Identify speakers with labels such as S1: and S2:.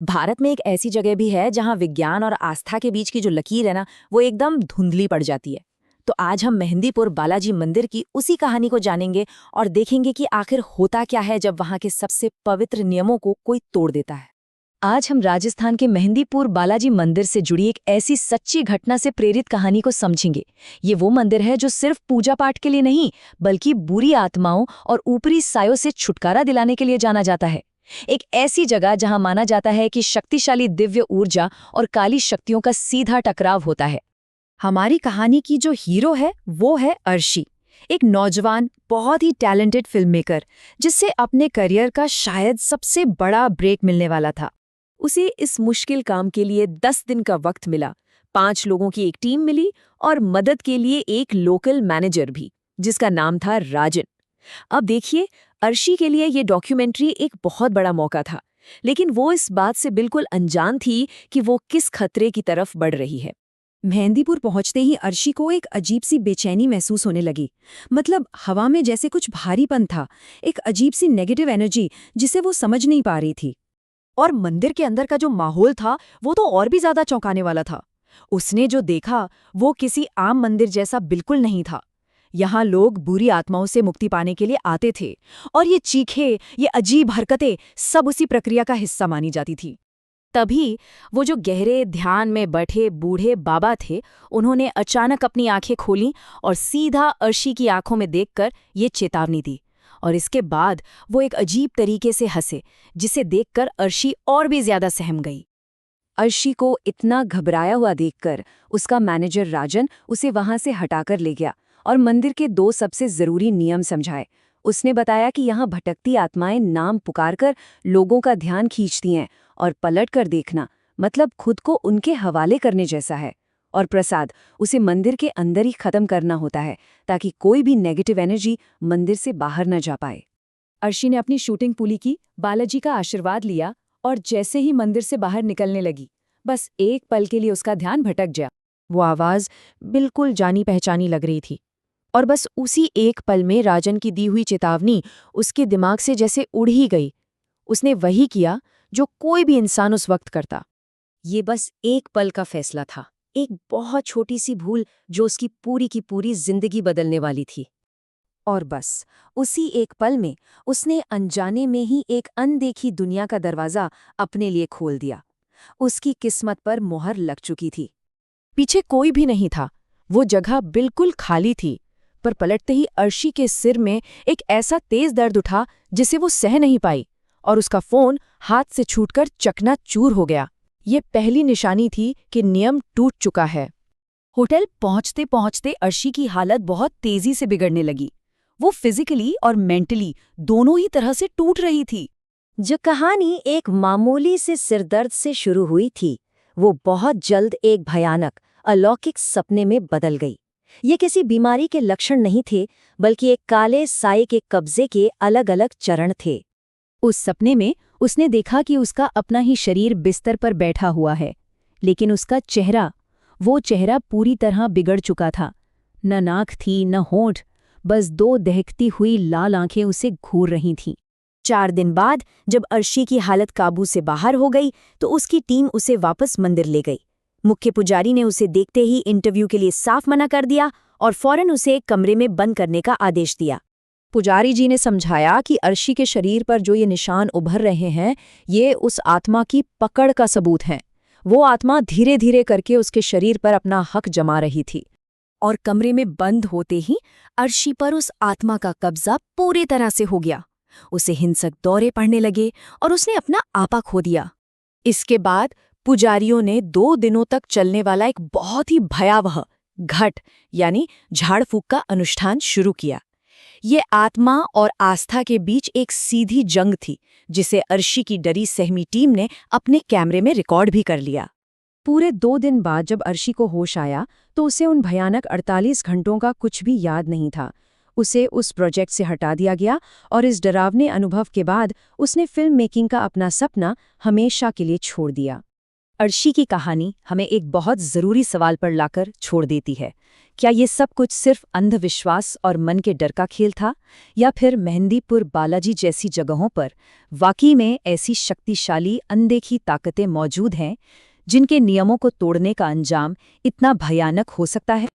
S1: भारत में एक ऐसी जगह भी है जहां विज्ञान और आस्था के बीच की जो लकीर है ना, वो एकदम धुंधली पड़ जाती है। तो आज हम मेहंदीपुर बालाजी मंदिर की उसी कहानी को जानेंगे और देखेंगे कि आखिर होता क्या है जब वहां के सबसे पवित्र नियमों को कोई तोड़ देता है। आज हम राजस्थान के मेहंदीपुर बालाजी मंदिर से जुड़ी एक ऐसी सच्ची घटना से प्रेरित कहानी को समझेंगे। ये वो मंदिर है जो सिर्फ पूजा पाठ के लिए नहीं, बल्कि बुरी आत्माओं और ऊपरी सायों से छुटकारा दिलाने के लिए जाना जाता है। एक ऐसी जगह जहां माना जाता है कि शक्तिशाली दिव्य ऊर्जा और काली शक्तियों का सीधा टकराव होता है। हमारी कहानी की जो हीरो है वो है अर्शी, एक नौजवान बहुत ही टैलेंटेड फिल्म मेकर, जिससे अपने करियर का शायद सबसे बड़ा ब्रेक मिलने वाला था। उसे इस मुश्किल काम के लिए 10 दिन का वक्त मिला, 5 लोगों की एक टीम मिली और मदद के लिए एक लोकल मैनेजर भी, जिसका नाम था राजन। अब देखिए, अर्शी के लिए ये डॉक्यूमेंट्री एक बहुत बड़ा मौका था, लेकिन वो इस बात से बिल्कुल अनजान थी कि वो किस खतरे की तरफ बढ़ रही है। मेहंदीपुर पहुंचते ही अर्शी को एक अजीब सी बेचैनी महसूस होने लगी। मतलब हवा में जैसे कुछ भारीपन था, एक अजीब सी नेगेटिव एनर्जी जिसे वो समझ नहीं पा रही थी। और मंदिर के अंदर का जो माहौल था वो तो और भी ज्यादा चौंकाने वाला था। उसने जो देखा वो किसी आम मंदिर जैसा बिल्कुल नहीं था। यहाँ लोग बुरी आत्माओं से मुक्ति पाने के लिए आते थे, और ये चीखें, ये अजीब हरकतें सब उसी प्रक्रिया का हिस्सा मानी जाती थी। तभी वो जो गहरे ध्यान में बैठे बूढ़े बाबा थे, उन्होंने अचानक अपनी आंखें खोलीं और सीधा अर्शी की आंखों में देखकर ये चेतावनी दी। और इसके बाद वो एक अजीब तरीके से हंसे, जिसे देखकर अर्शी और भी ज्यादा सहम गई। अर्शी को इतना घबराया हुआ देखकर उसका मैनेजर राजन उसे वहां से हटाकर ले गया और मंदिर के 2 सबसे जरूरी नियम समझाए। उसने बताया कि यहाँ भटकती आत्माएं नाम पुकारकर लोगों का ध्यान खींचती हैं, और पलट कर देखना मतलब खुद को उनके हवाले करने जैसा है। और प्रसाद उसे मंदिर के अंदर ही खत्म करना होता है, ताकि कोई भी नेगेटिव एनर्जी मंदिर से बाहर न जा पाए। अर्शी ने अपनी शूटिंग पूरी की, बालाजी का आशीर्वाद लिया, और जैसे ही मंदिर से बाहर निकलने लगी, बस एक पल के लिए उसका ध्यान भटक गया। वो आवाज बिल्कुल जानी पहचानी लग रही थी, और बस उसी एक पल में राजन की दी हुई चेतावनी उसके दिमाग से जैसे उड़ ही गई। उसने वही किया जो कोई भी इंसान उस वक्त करता। ये बस एक पल का फैसला था, एक बहुत छोटी सी भूल जो उसकी पूरी की पूरी जिंदगी बदलने वाली थी। और बस उसी एक पल में उसने अनजाने में ही एक अनदेखी दुनिया का दरवाजा अपने लिए खोल दिया। उसकी किस्मत पर मोहर लग चुकी थी। पीछे कोई भी नहीं था, वो जगह बिल्कुल खाली थी। पर पलटते ही अर्शी के सिर में एक ऐसा तेज दर्द उठा जिसे वो सह नहीं पाई, और उसका फोन हाथ से छूटकर चकनाचूर हो गया। ये पहली निशानी थी कि नियम टूट चुका है। होटल पहुंचते पहुंचते अर्शी की हालत बहुत तेजी से बिगड़ने लगी। वो फिजिकली और मेंटली दोनों ही तरह से टूट रही थी। जो कहानी एक मामूली से सिरदर्द से शुरू हुई थी, वो बहुत जल्द एक भयानक अलौकिक सपने में बदल गई। ये किसी बीमारी के लक्षण नहीं थे, बल्कि एक काले साए के कब्जे के अलग अलग चरण थे। उस सपने में उसने देखा कि उसका अपना ही शरीर बिस्तर पर बैठा हुआ है, लेकिन उसका चेहरा, वो चेहरा पूरी तरह बिगड़ चुका था। न नाक थी न होंठ, बस 2 दहकती हुई लाल आंखें उसे घूर रही थीं। 4 दिन बाद जब अर्शी की हालत काबू से बाहर हो गई, तो उसकी टीम उसे वापस मंदिर ले गई। मुख्य पुजारी ने उसे देखते ही इंटरव्यू के लिए साफ मना कर दिया और फौरन उसे एक कमरे में बंद करने का आदेश दिया। पुजारी जी ने समझाया कि अर्शी के शरीर पर जो ये निशान उभर रहे हैं, ये उस आत्मा की पकड़ का सबूत हैं। वो आत्मा धीरे धीरे करके उसके शरीर पर अपना हक जमा रही थी। और कमरे में बंद होते ही अर्शी पर उस आत्मा का कब्जा पूरी तरह से हो गया। उसे हिंसक दौरे पड़ने लगे और उसने अपना आपा खो दिया। इसके बाद पुजारियों ने 2 दिनों तक चलने वाला एक बहुत ही भयावह घट यानी झाड़ फूक का अनुष्ठान शुरू किया। ये आत्मा और आस्था के बीच एक सीधी जंग थी, जिसे अर्शी की डरी सहमी टीम ने अपने कैमरे में रिकॉर्ड भी कर लिया। पूरे 2 दिन बाद जब अर्शी को होश आया, तो उसे उन भयानक 48 घंटों का कुछ भी याद नहीं था। उसे उस प्रोजेक्ट से हटा दिया गया, और इस डरावने अनुभव के बाद उसने फिल्म मेकिंग का अपना सपना हमेशा के लिए छोड़ दिया। अर्शी की कहानी हमें एक बहुत ज़रूरी सवाल पर लाकर छोड़ देती है। क्या ये सब कुछ सिर्फ अंधविश्वास और मन के डर का खेल था, या फिर मेहंदीपुर बालाजी जैसी जगहों पर वाकई में ऐसी शक्तिशाली अनदेखी ताकतें मौजूद हैं जिनके नियमों को तोड़ने का अंजाम इतना भयानक हो सकता है?